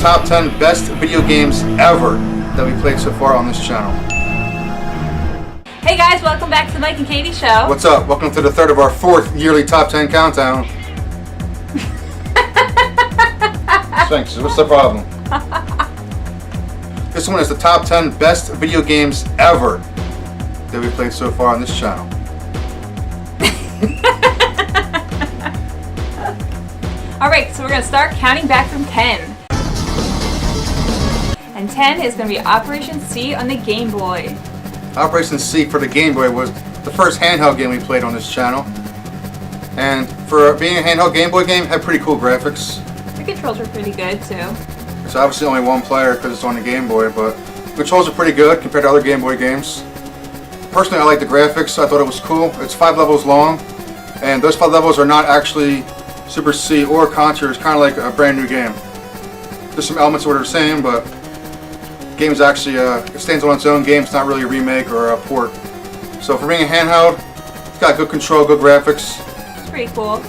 top 10 best video games ever that we played so far on this channel. Hey guys, welcome back to the Mike and Katie Show. What's up? Welcome to the third of our fourth yearly top 10 countdown. Thanks. What's the problem? This one is the top 10 best video games ever that we played so far on this channel. Alright, so we're going to start counting back from 10. And 10 is going to be Operation C on the Game Boy. Operation C for the Game Boy was the first handheld game we played on this channel. And for being a handheld Game Boy game, it had pretty cool graphics. The controls were pretty good too. It's obviously only one player because it's on the Game Boy, but the controls are pretty good compared to other Game Boy games. Personally, I like the graphics. I thought it was cool. It's 5 levels long, and those 5 levels are not actually Super C or Contra. It's kind of like a brand new game. There's some elements that are the same, but the game is actually it stands on its own game. It's not really a remake or a port. So for being a handheld, it's got good control, good graphics. It's pretty cool.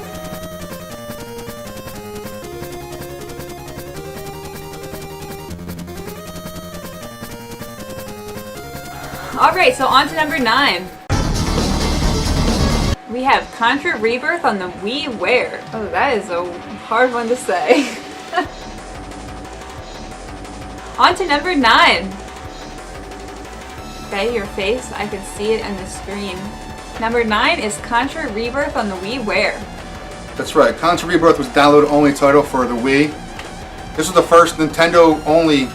Alright, so on to number 9. We have Contra Rebirth on the WiiWare. Oh, that is a hard one to say. On to number 9. Okay, your face, I can see it on the screen. Number 9 is Contra Rebirth on the WiiWare. That's right, Contra Rebirth was download-only title for the Wii. This was the first Nintendo-only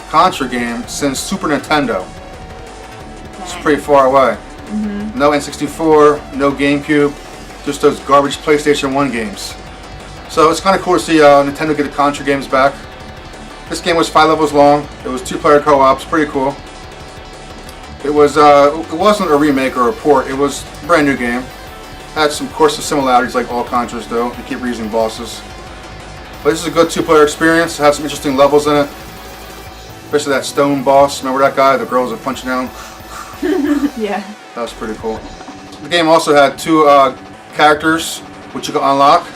Contra game since Super Nintendo. It's pretty far away. No N64, no GameCube, just those garbage PlayStation 1 games. So it's kind of cool to see Nintendo get the Contra games back. This game was 5 levels long. It was 2-player co-ops, pretty cool. It wasn't a remake or a port. It was a brand new game. Had some course of similarities like all Contras do. They keep reusing bosses. But this is a good 2-player experience. It had some interesting levels in it. Especially that stone boss. Remember that guy? The girls are punching down. Yeah. That was pretty cool. The game also had 2 characters which you could unlock.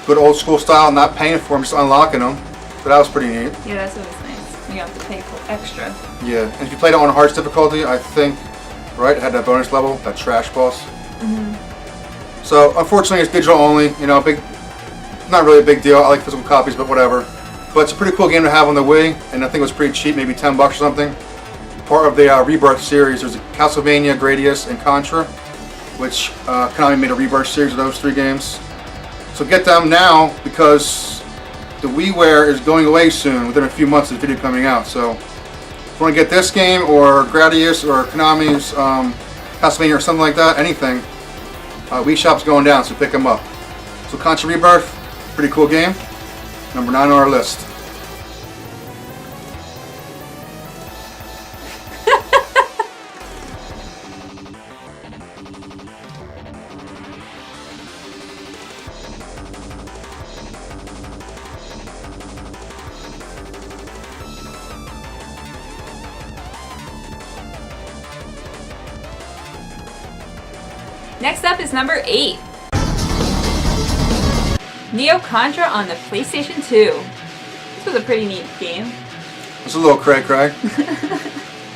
Good old school style, not paying for them, just unlocking them. So that was pretty neat. Yeah, that's always nice. You have to pay for extra. Yeah, and if you played it on hardest difficulty, I think, right, it had that bonus level, that trash boss. So unfortunately it's digital only, you know, not really a big deal. I like physical copies, but whatever. But it's a pretty cool game to have on the Wii, and I think it was pretty cheap, maybe $10 or something. Part of the Rebirth series. There's Castlevania, Gradius, and Contra, which Konami made a Rebirth series of those 3 games. So get them now because the WiiWare is going away soon, within a few months of the video coming out. So if you want to get this game or Gradius or Konami's Castlevania or something like that, anything, Wii Shop's going down, so pick them up. So Contra Rebirth, pretty cool game. Number 9 on our list. Next up is number 8. Neo Contra on the PlayStation 2. This was a pretty neat game. It's a little cray-cray.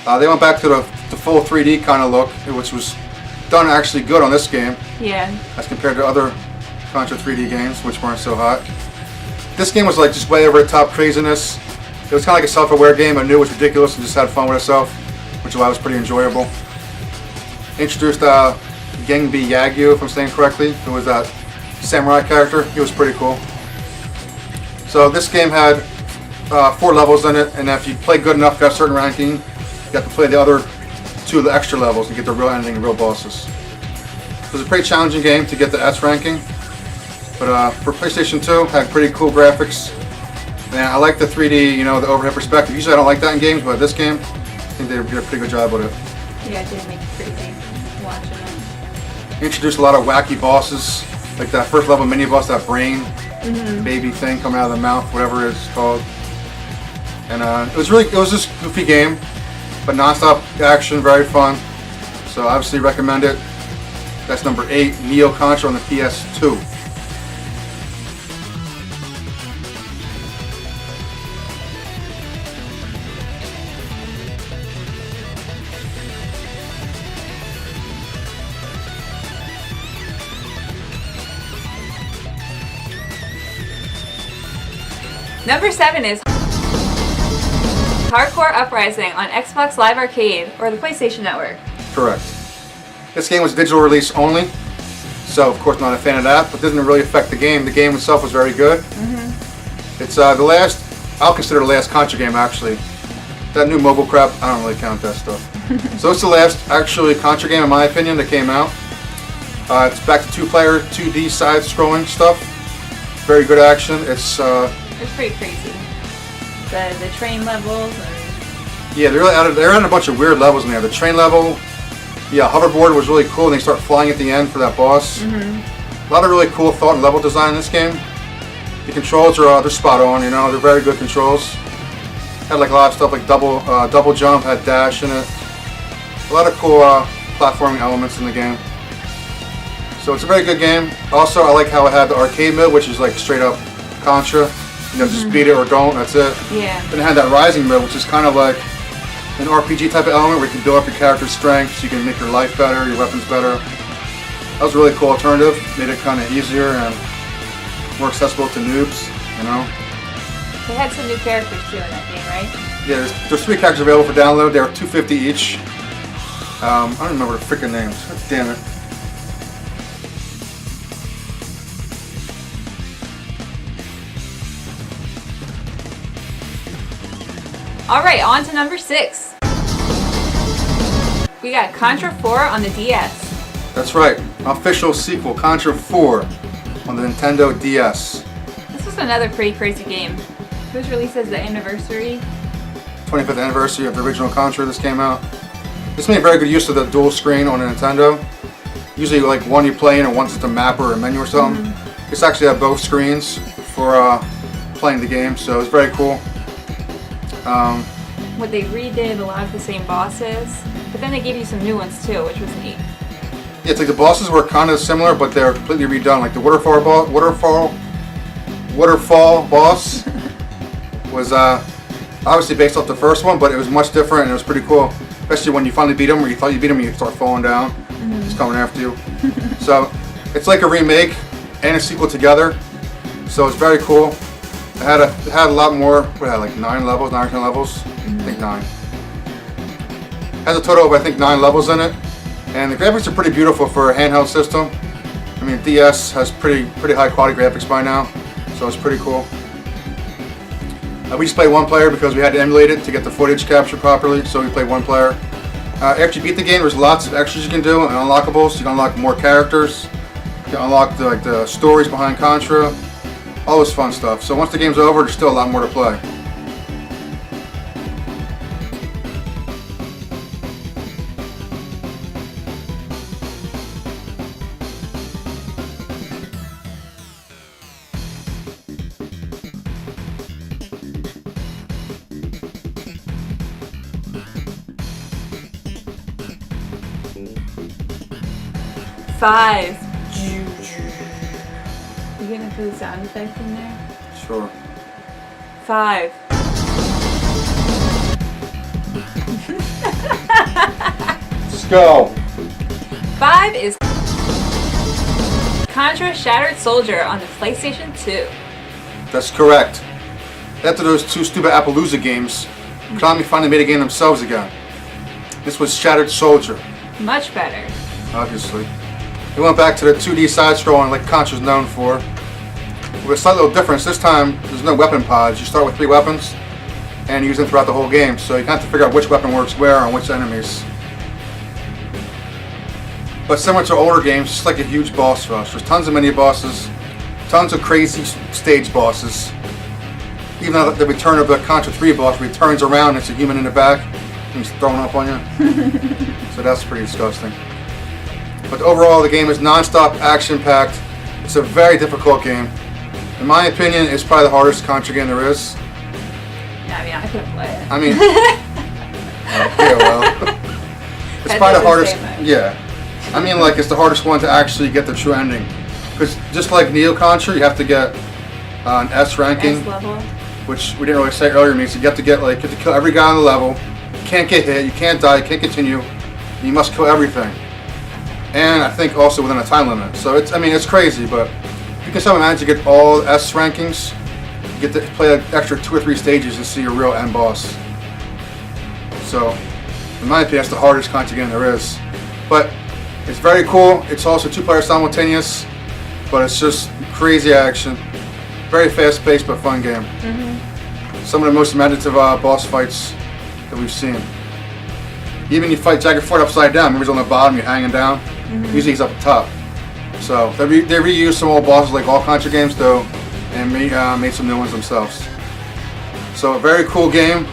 They went back to the full 3D kind of look, which was done actually good on this game. Yeah. As compared to other Contra 3D games, which weren't so hot. This game was like just way over the top craziness. It was kind of like a self-aware game. I knew it was ridiculous and just had fun with itself, which was pretty enjoyable. Introduced Genbi Yagyu, if I'm saying correctly, who was that samurai character. He was pretty cool. So this game had 4 levels in it, and if you play good enough, got a certain ranking, you have to play the other 2 of the extra levels and get the real ending and real bosses. It was a pretty challenging game to get the S ranking, but for PlayStation 2, had pretty cool graphics. And I like the 3D, you know, the overhead perspective. Usually I don't like that in games, but this game, I think they did a pretty good job with it. Yeah, it did make it pretty game watching it. Introduced a lot of wacky bosses, like that first level mini boss, that brain baby thing coming out of the mouth, whatever it's called. And it was this goofy game, but non-stop action, very fun. So obviously recommend it. That's number 8, Neo Contra on the PS2. Number 7 is Hardcore Uprising on Xbox Live Arcade or the PlayStation Network. Correct. This game was digital release only, so of course not a fan of that, but doesn't really affect the game. The game itself was very good. It's the last, I'll consider the last Contra game actually. That new mobile crap, I don't really count that stuff. So it's the last actually Contra game in my opinion that came out. It's back to 2-player, 2D side-scrolling stuff. Very good action. It's pretty crazy. The train levels and... Yeah, they're adding a bunch of weird levels in there. The train level, yeah, hoverboard was really cool, and they start flying at the end for that boss. A lot of really cool thought and level design in this game. The controls are they're spot on, you know, they're very good controls. Had like a lot of stuff like double jump, had dash in it. A lot of cool platforming elements in the game. So it's a very good game. Also, I like how it had the arcade mode, which is like straight up Contra. You know, just beat it or don't, that's it. Yeah. Then it had that Rising mode, which is kind of like an RPG type of element where you can build up your character's strengths, you can make your life better, your weapons better. That was a really cool alternative. Made it kind of easier and more accessible to noobs, you know. They had some new characters too in that game, right? Yeah, there's 3 characters available for download. They were $2.50 each. I don't remember the freaking names. Damn it. Alright, on to number 6. We got Contra IV on the DS. That's right. Official sequel, Contra IV on the Nintendo DS. This was another pretty crazy game. It was released as the anniversary. 25th anniversary of the original Contra. This came out. This made very good use of the dual screen on a Nintendo. Usually like one you play in and one's just a map or a menu or something. This actually had both screens for playing the game, so it was very cool. What they redid a lot of the same bosses, but then they gave you some new ones too, which was neat. Yeah, it's like the bosses were kind of similar, but they're completely redone. Like the waterfall boss was obviously based off the first one, but it was much different and it was pretty cool. Especially when you finally beat him, or you thought you beat him, and you start falling down. He's coming after you. So it's like a remake and a sequel together. So it's very cool. It had a lot more. What had like 9 levels, 9 or 10 levels. I think 9. Has a total of I think 9 levels in it, and the graphics are pretty beautiful for a handheld system. I mean, DS has pretty high quality graphics by now, so it's pretty cool. We just played 1 player because we had to emulate it to get the footage captured properly, so we played 1 player. After you beat the game, there's lots of extras you can do and unlockables. You can unlock more characters. You can unlock the stories behind Contra. All this fun stuff. So once the game's over, there's still a lot more to play. Five. You gonna put the sound effect in there? Sure. 5. Let's go. 5 is Contra Shattered Soldier on the PlayStation 2. That's correct. After those 2 stupid Appaloosa games, Konami finally made a game themselves again. This was Shattered Soldier. Much better. Obviously. They went back to the 2D side-scrolling like Contra's known for. With a slight little difference, this time there's no weapon pods. You start with 3 weapons and use them throughout the whole game, so you have to figure out which weapon works where on which enemies. But similar to older games, it's just like a huge boss rush. There's tons of mini bosses, tons of crazy stage bosses. Even though the return of the Contra III boss, where he turns around and it's a human in the back and he's throwing up on you. So that's pretty disgusting. But overall, the game is non-stop action-packed. It's a very difficult game. In my opinion, it's probably the hardest Contra game there is. I mean, I couldn't play it. I mean, yeah, well, it's probably the hardest. Yeah, I mean, like it's the hardest one to actually get the true ending. Because just like Neo Contra, you have to get an S ranking, S level, which we didn't really say earlier. Means you have to get you have to kill every guy on the level. You can't get hit. You can't die. You can't continue. You must kill everything. And I think also within a time limit. So it's crazy, but if you can somehow manage to get all S rankings, You get to play an extra 2 or 3 stages to see a real end boss. So, in my opinion, that's the hardest Contra game there is. But it's very cool. It's also 2-player simultaneous, but it's just crazy action. Very fast-paced but fun game. Some of the most imaginative boss fights that we've seen. Even you fight Jagged Ford upside down. Remember he's on the bottom, you're hanging down. Usually he's up the top. So they reused some old bosses like all Contra games though, and made some new ones themselves. So a very cool game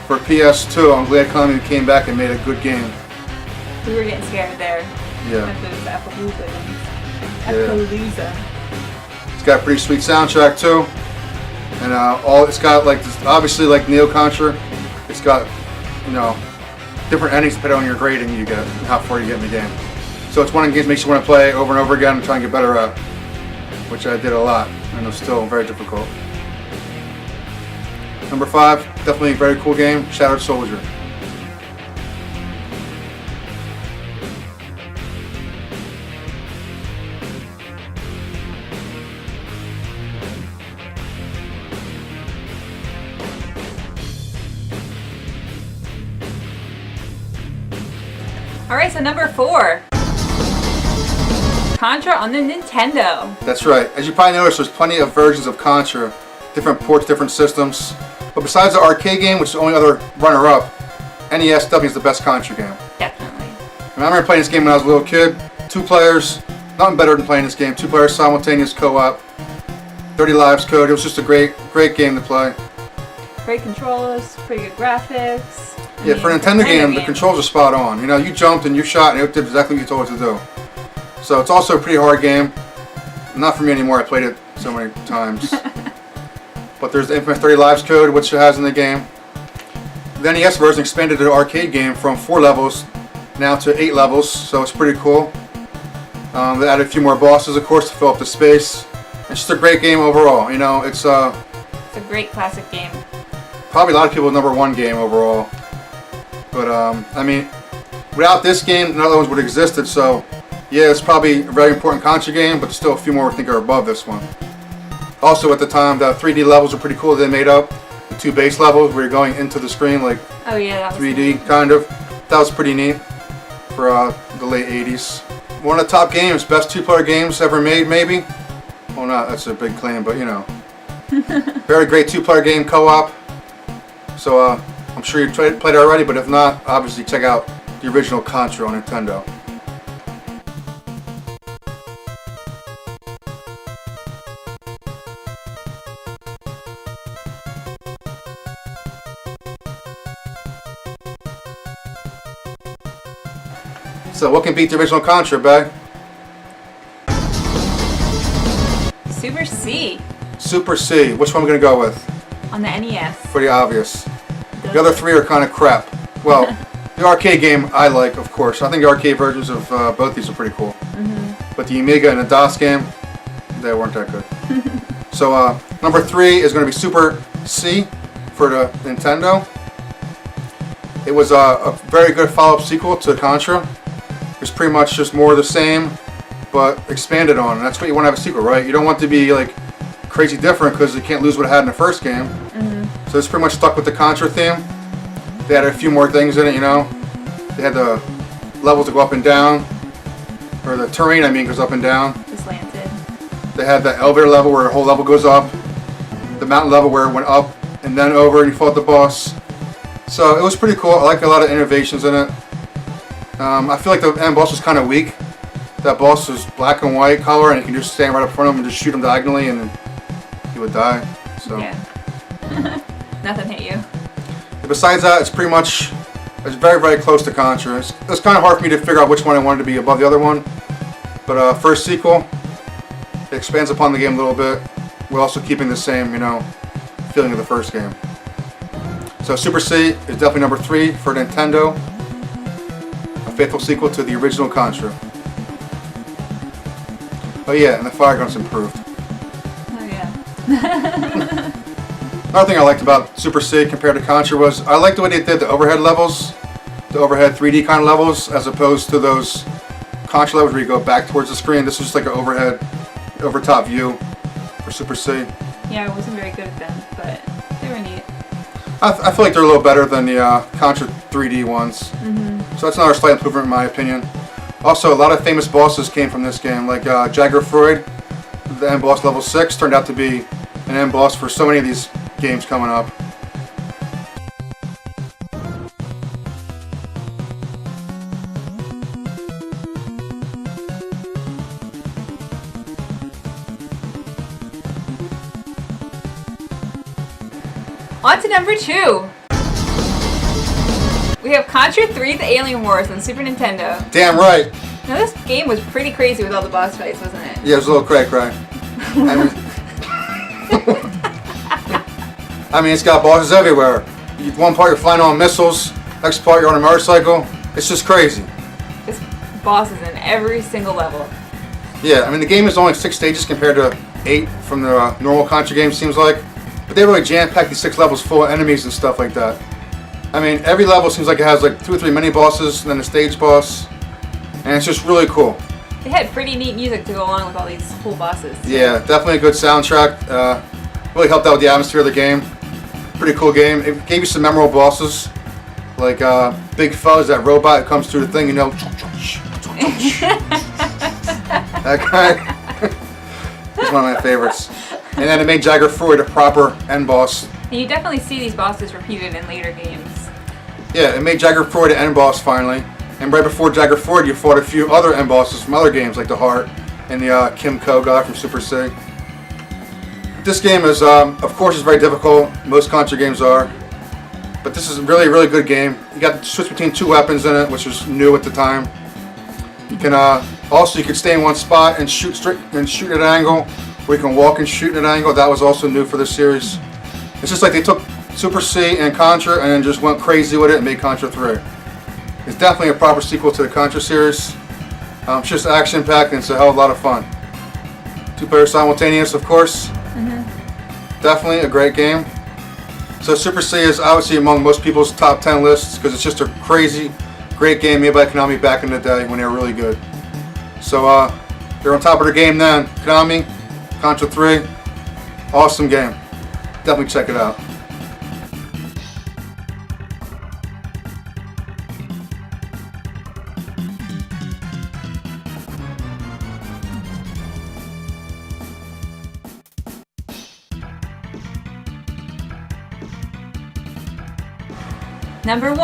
for PS2. I'm glad Konami came back and made a good game. We were getting scared there. Yeah. With those Appaloosa ones. Yeah. Appaloosa. It's got a pretty sweet soundtrack too, and it's got like this, obviously like Neo Contra. It's got different endings depending on your grading you get and how far you get in the game. So it's one of the games that makes you want to play over and over again and try and get better at, which I did a lot, and it was still very difficult. Number 5, definitely a very cool game, Shattered Soldier. Alright, so number 4. Contra on the Nintendo. That's right. As you probably noticed, there's plenty of versions of Contra, different ports, different systems. But besides the arcade game, which is the only other runner-up, NES definitely is the best Contra game. Definitely. I remember playing this game when I was a little kid. 2 players, nothing better than playing this game. 2 players simultaneous co-op, 30 lives code. It was just a great game to play. Great controls, pretty good graphics. Yeah, for a Nintendo game, the controls are spot on. You jumped and you shot and it did exactly what you told it to do. So it's also a pretty hard game. Not for me anymore, I played it so many times. But there's the infamous 30 lives code, which it has in the game. The NES version expanded the arcade game from 4 levels now to 8 levels, so it's pretty cool. They added a few more bosses, of course, to fill up the space. It's just a great game overall. It's a great classic game. Probably a lot of people's number 1 game overall. But I mean, without this game, none of those would have existed. So yeah, it's probably a very important Contra game, but still a few more I think are above this one. Also at the time, the 3D levels were pretty cool. They made up the 2 base levels where you're going into the screen like oh, yeah, that was 3D cool. kind of. That was pretty neat for the late 80s. One of the top games, best 2-player games ever made maybe. Well, not that's a big claim, but very great 2-player game co-op. So I'm sure you've played it already, but if not, obviously check out the original Contra on Nintendo. So what can beat the original Contra, babe? Super C. Super C. Which one are we going to go with? On the NES. Pretty obvious. The other 3 are kind of crap. Well, the arcade game I like, of course. I think the arcade versions of both these are pretty cool. But the Amiga and the DOS game, they weren't that good. So number 3 is going to be Super C for the Nintendo. It was a very good follow-up sequel to Contra. It's pretty much just more of the same, but expanded on. And that's what you want to have a sequel, right? You don't want to be like crazy different because you can't lose what it had in the first game. So it's pretty much stuck with the Contra theme. They added a few more things in it, They had the levels that go up and down, or the terrain, goes up and down. The slanted. They had the elevator level where the whole level goes up, the mountain level where it went up and then over and you fought the boss. So it was pretty cool. I like a lot of innovations in it. I feel like the end boss was kind of weak. That boss was black and white color, and you can just stand right up front of him and just shoot him diagonally, and he would die. So yeah. Nothing hit you. Besides that, it's pretty much very, very close to Contra. It's kind of hard for me to figure out which one I wanted to be above the other one. But first sequel, it expands upon the game a little bit, while also keeping the same, feeling of the first game. So Super C is definitely number 3 for Nintendo. A faithful sequel to the original Contra. Oh yeah, and the fire gun's improved. Oh yeah. Another thing I liked about Super C compared to Contra was I liked the way they did the overhead levels, the overhead 3D kind of levels, as opposed to those Contra levels where you go back towards the screen. This was just like an overhead, over top view for Super C. Yeah, I wasn't very good at them, but they were neat. I feel like they're a little better than the Contra 3D ones. So that's another slight improvement in my opinion. Also, a lot of famous bosses came from this game, like Jagger Freud, the end boss level 6, turned out to be an end boss for so many of these games coming up. On to number 2. We have Contra III: The Alien Wars on Super Nintendo. Damn right. Now this game was pretty crazy with all the boss fights, wasn't it? Yeah, it was a little cray-cray. I mean, it's got bosses everywhere. One part you're flying on missiles, next part you're on a motorcycle. It's just crazy. Just bosses in every single level. Yeah, I mean the game is only 6 stages compared to 8 from the normal Contra game, seems like. But they really jam-packed these 6 levels full of enemies and stuff like that. I mean, every level seems like it has like 2 or 3 mini bosses and then a stage boss. And it's just really cool. They had pretty neat music to go along with all these cool bosses. Yeah, definitely a good soundtrack. Really helped out with the atmosphere of the game. Pretty cool game. It gave you some memorable bosses. Like Big Fuzz, that robot that comes through the thing, you know. That guy. He's one of my favorites. And then it made Jagger Freud a proper end boss. And you definitely see these bosses repeated in later games. Yeah, it made Jagger Freud an end boss finally. And right before Jagger Freud, you fought a few other end bosses from other games like the Heart and the Kim Ko guy from Super C. This game is, of course, is very difficult. Most Contra games are. But this is a really, really good game. You got to switch between 2 weapons in it, which was new at the time. You can also you can stay in one spot and shoot straight and shoot at an angle, or you can walk and shoot at an angle. That was also new for this series. It's just like they took Super C and Contra and then just went crazy with it and made Contra 3. It's definitely a proper sequel to the Contra series. It's just action-packed and it's a hell of a lot of fun. 2-player simultaneous, of course. Definitely a great game. So Super C is obviously among most people's top 10 lists because it's just a crazy, great game made by Konami back in the day when they were really good. So they're on top of their game then. Konami, Contra 3, awesome game. Definitely check it out. Number 1.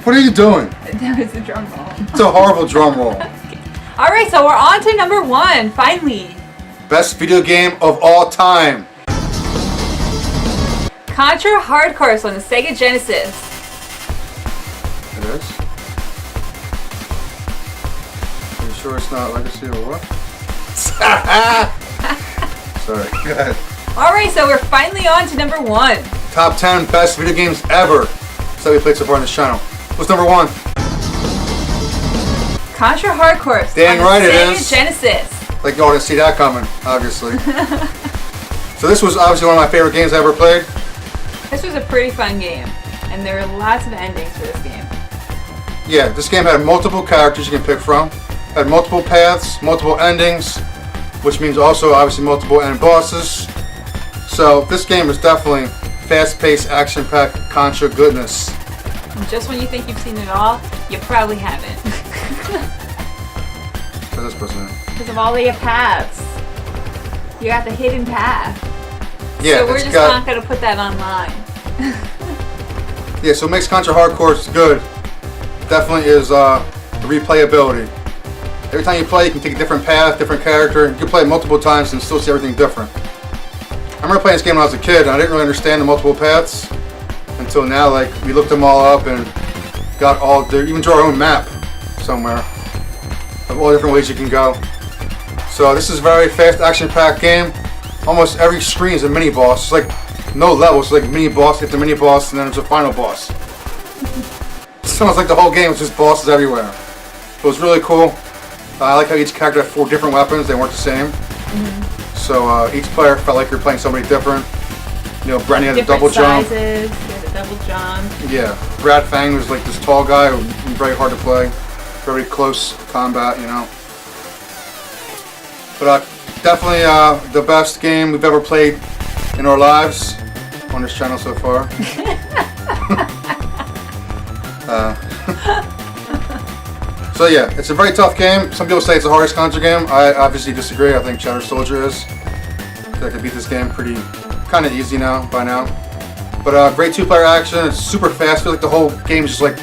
What are you doing? That was a drum roll. It's a horrible drum roll. Alright, so we're on to number 1, finally. Best video game of all time. Contra Hardcore on the Sega Genesis. It is? Are you sure it's not Legacy or what? Sorry, go ahead. Alright, so we're finally on to number 1. Top 10 best video games ever that we played so far on this channel. What's number 1? Contra Hardcore Dang on right the it Sega is. Genesis. Like y'all didn't see that coming, obviously. So this was obviously one of my favorite games I ever played. This was a pretty fun game, and there were lots of endings for this game. Yeah, this game had multiple characters you can pick from, had multiple paths, multiple endings, which means also obviously multiple end bosses. So this game is definitely fast-paced, action-packed Contra goodness. And just when you think you've seen it all, you probably haven't. What's this person? Because of all the paths. You got the hidden path. Yeah, so we're just not going to put that online. Yeah, so what makes Contra Hardcore good definitely is the replayability. Every time you play, you can take a different path, different character. You can play it multiple times and still see everything different. I remember playing this game when I was a kid, and I didn't really understand the multiple paths until now. Like, we looked them all up and got all, even drew our own map somewhere of all different ways you can go. So this is a very fast, action-packed game. Almost every screen is a mini boss. It's like no levels, it's like mini boss, hit the mini boss, and then there's a final boss. It's almost like the whole game was just bosses everywhere. It was really cool. I like how each character had 4 different weapons. They weren't the same. So each player felt like you're playing somebody different. You know, Brenny had a double jump. Different sizes, he had a double jump. Yeah, Brad Fang was like this tall guy, who was very hard to play. Very close combat, you know. But definitely the best game we've ever played in our lives on this channel so far. So yeah, it's a very tough game. Some people say it's the hardest Contra game. I obviously disagree. I think Shadow Soldier is. I could beat this game pretty, kind of easy by now. But great two-player action. It's super fast. I feel like the whole game is just like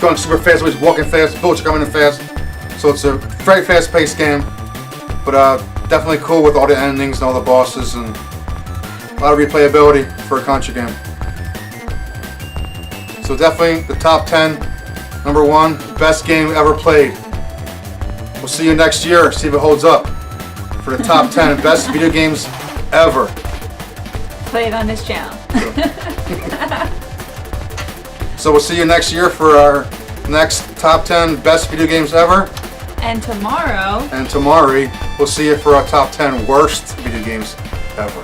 going super fast. Everybody's walking fast. Bullets are coming in fast. So it's a very fast-paced game. But definitely cool with all the endings and all the bosses and a lot of replayability for a Contra game. So definitely the top 10, number 1, best game ever played. We'll see you next year. See if it holds up for the top 10 best video games ever. Played on this channel. So we'll see you next year for our next top 10 best video games ever. And tomorrow. And tomorrow we'll see you for our top 10 worst video games ever.